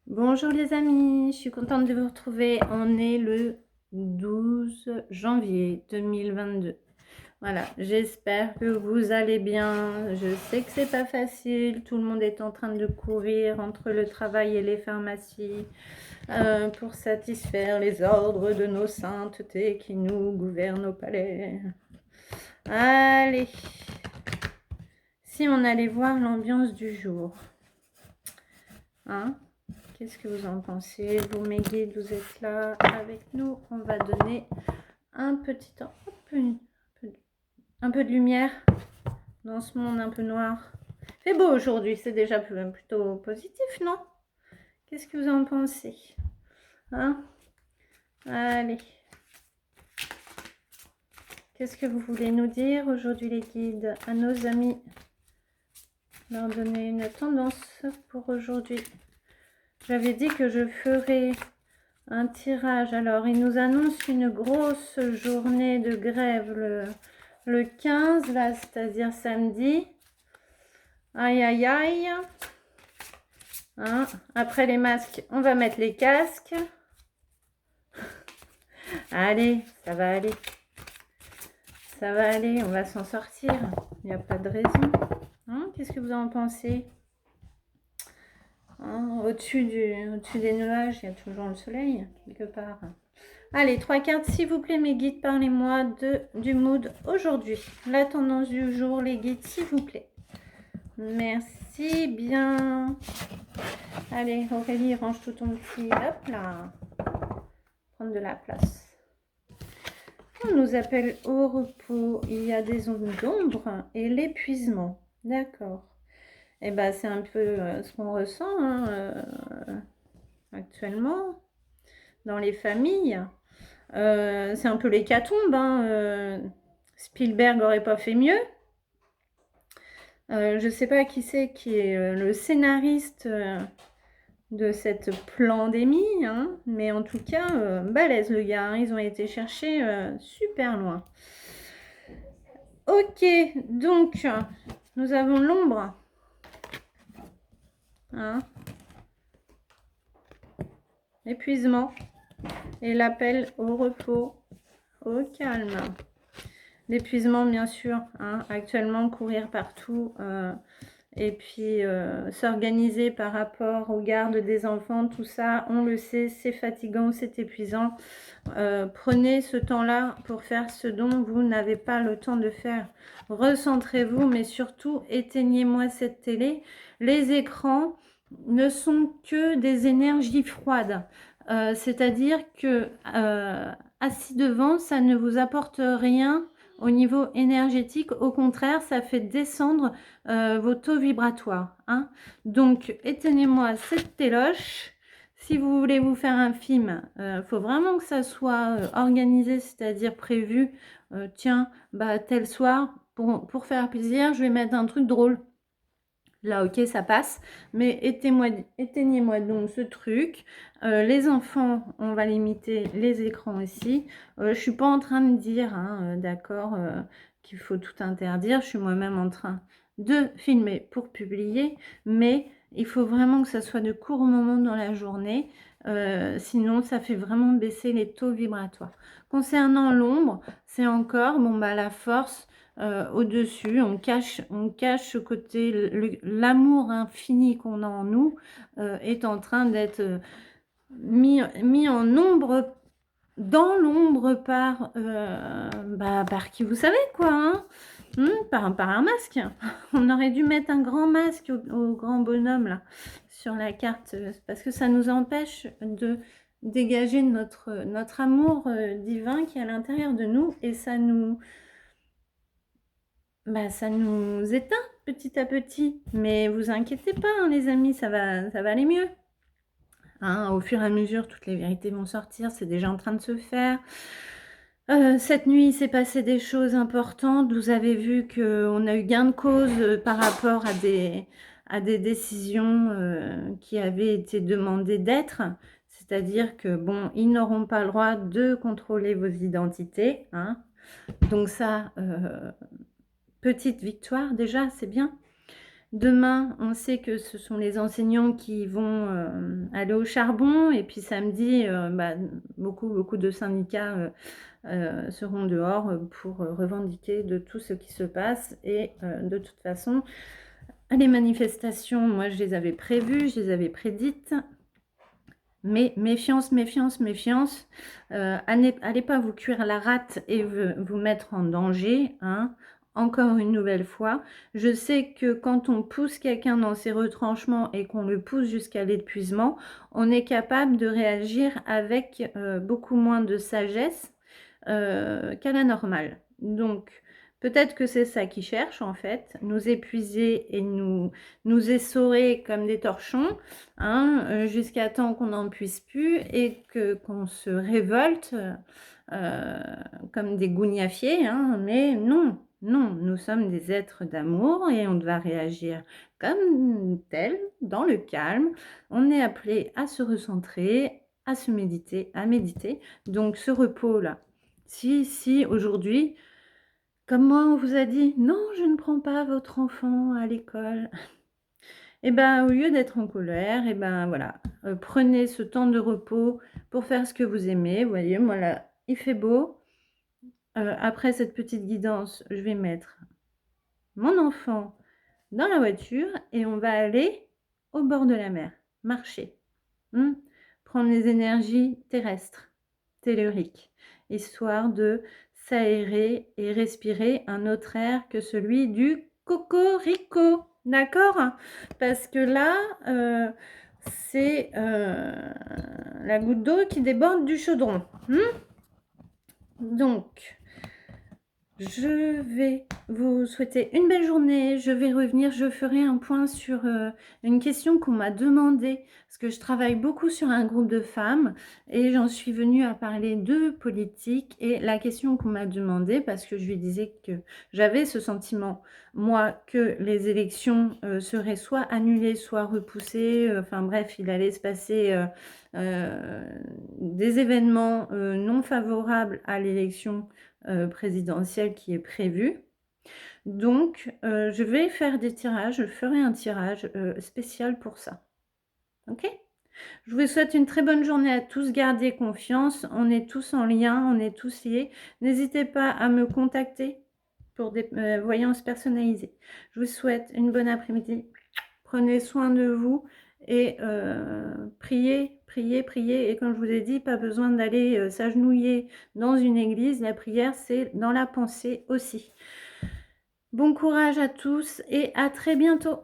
Bonjour les amis, je suis contente de vous retrouver. On est le 12 janvier 2022. Voilà, j'espère que vous allez bien. Je sais que c'est pas facile, tout le monde est en train de courir entre le travail et les pharmacies pour satisfaire les ordres de nos saintetés qui nous gouvernent au palais. Allez, si on allait voir l'ambiance du jour, hein? Qu'est-ce que vous en pensez? Vous, mes guides, vous êtes là avec nous. On va donner un petit temps, un peu de lumière dans ce monde un peu noir. Il fait beau aujourd'hui, c'est déjà plutôt positif, non? Qu'est-ce que vous en pensez? Hein? Allez. Qu'est-ce que vous voulez nous dire aujourd'hui, les guides, à nos amis? Leur donner une tendance pour aujourd'hui. J'avais dit que je ferais un tirage. Alors, il nous annonce une grosse journée de grève le 15, là, c'est-à-dire samedi. Aïe, aïe, aïe. Hein? Après les masques, on va mettre les casques. Allez, ça va aller. Ça va aller, on va s'en sortir. Il n'y a pas de raison. Hein? Qu'est-ce que vous en pensez? Hein? Au-dessus des nuages, il y a toujours le soleil, quelque part. Allez, 3 cartes, s'il vous plaît, mes guides, parlez-moi du mood aujourd'hui. La tendance du jour, les guides, s'il vous plaît. Merci bien. Allez, Aurélie, range tout ton petit... Hop là. Prendre de la place. On nous appelle au repos. Il y a des zones d'ombre et l'épuisement. D'accord. Et bien, c'est un peu ce qu'on ressent actuellement dans les familles. C'est un peu l'hécatombe. Spielberg n'aurait pas fait mieux. Je ne sais pas qui c'est qui est le scénariste de cette pandémie, hein, mais en tout cas, balèze le gars. Hein, ils ont été chercher super loin. Ok, donc, nous avons l'ombre. Hein, épuisement. Et l'appel au repos, au calme. L'épuisement, bien sûr, hein, actuellement, courir partout, et puis s'organiser par rapport aux gardes des enfants, tout ça, on le sait, c'est fatigant, c'est épuisant. Prenez ce temps-là pour faire ce dont vous n'avez pas le temps de faire. Recentrez-vous, mais surtout, éteignez-moi cette télé. Les écrans ne sont que des énergies froides. C'est-à-dire que assis devant, ça ne vous apporte rien au niveau énergétique. Au contraire, ça fait descendre vos taux vibratoires. Hein. Donc, éteignez-moi cette téloche. Si vous voulez vous faire un film, faut vraiment que ça soit organisé, c'est-à-dire prévu. Tiens, bah, tel soir, pour faire plaisir, je vais mettre un truc drôle. Là, ok, ça passe. Mais éteignez-moi donc ce truc. Les enfants, on va limiter les écrans aussi. Je ne suis pas en train de dire, hein, d'accord, qu'il faut tout interdire. Je suis moi-même en train de filmer pour publier. Mais il faut vraiment que ça soit de courts moments dans la journée. Sinon, ça fait vraiment baisser les taux vibratoires. Concernant l'ombre, c'est encore, bon, bah, la force... au-dessus, on cache ce côté, l'amour infini qu'on a en nous est en train d'être mis en ombre, dans l'ombre par qui vous savez quoi, hein, par un masque. On aurait dû mettre un grand masque au grand bonhomme là sur la carte parce que ça nous empêche de dégager notre amour divin qui est à l'intérieur de nous et ça nous éteint petit à petit. Mais vous inquiétez pas, hein, les amis, ça va aller mieux. Hein, au fur et à mesure, toutes les vérités vont sortir. C'est déjà en train de se faire. Cette nuit, il s'est passé des choses importantes. Vous avez vu qu'on a eu gain de cause par rapport à des décisions qui avaient été demandées d'être. C'est-à-dire que, bon, ils n'auront pas le droit de contrôler vos identités. Hein. Donc ça... petite victoire déjà, c'est bien. Demain, on sait que ce sont les enseignants qui vont aller au charbon. Et puis samedi, beaucoup de syndicats seront dehors pour revendiquer de tout ce qui se passe. Et de toute façon, les manifestations, moi, je les avais prévues, je les avais prédites. Mais méfiance, méfiance, méfiance. Allez pas vous cuire la rate et vous mettre en danger, hein. Encore une nouvelle fois, je sais que quand on pousse quelqu'un dans ses retranchements et qu'on le pousse jusqu'à l'épuisement, on est capable de réagir avec beaucoup moins de sagesse qu'à la normale. Donc, peut-être que c'est ça qu'ils cherchent en fait, nous épuiser et nous essorer comme des torchons, hein, jusqu'à temps qu'on n'en puisse plus et qu'on se révolte euh, comme des gougnafiers, hein, mais non, non, nous sommes des êtres d'amour et on doit réagir comme tel, dans le calme. On est appelé à se recentrer, à se méditer, à méditer. Donc ce repos-là, si aujourd'hui, comme moi, on vous a dit, non, je ne prends pas votre enfant à l'école, et ben au lieu d'être en colère, et ben voilà, prenez ce temps de repos pour faire ce que vous aimez. Vous voyez, moi là, il fait beau. Après cette petite guidance, je vais mettre mon enfant dans la voiture et on va aller au bord de la mer, marcher, prendre les énergies terrestres, telluriques, histoire de s'aérer et respirer un autre air que celui du cocorico, d'accord? Parce que là, c'est la goutte d'eau qui déborde du chaudron. Donc, je vais vous souhaiter une belle journée. Je vais revenir, je ferai un point sur une question qu'on m'a demandé, parce que je travaille beaucoup sur un groupe de femmes et j'en suis venue à parler de politique. Et la question qu'on m'a demandé, parce que je lui disais que j'avais ce sentiment, moi, que les élections seraient soit annulées, soit repoussées. Enfin bref, il allait se passer des événements non favorables à l'élection présidentielle qui est prévue. Donc, je vais faire des tirages, je ferai un tirage spécial pour ça. Ok ? Je vous souhaite une très bonne journée à tous. Gardez confiance. On est tous en lien, on est tous liés. N'hésitez pas à me contacter pour des voyances personnalisées. Je vous souhaite une bonne après-midi. Prenez soin de vous et priez, priez, priez. Et comme je vous ai dit, pas besoin d'aller s'agenouiller dans une église. La prière, c'est dans la pensée aussi. Bon courage à tous et à très bientôt.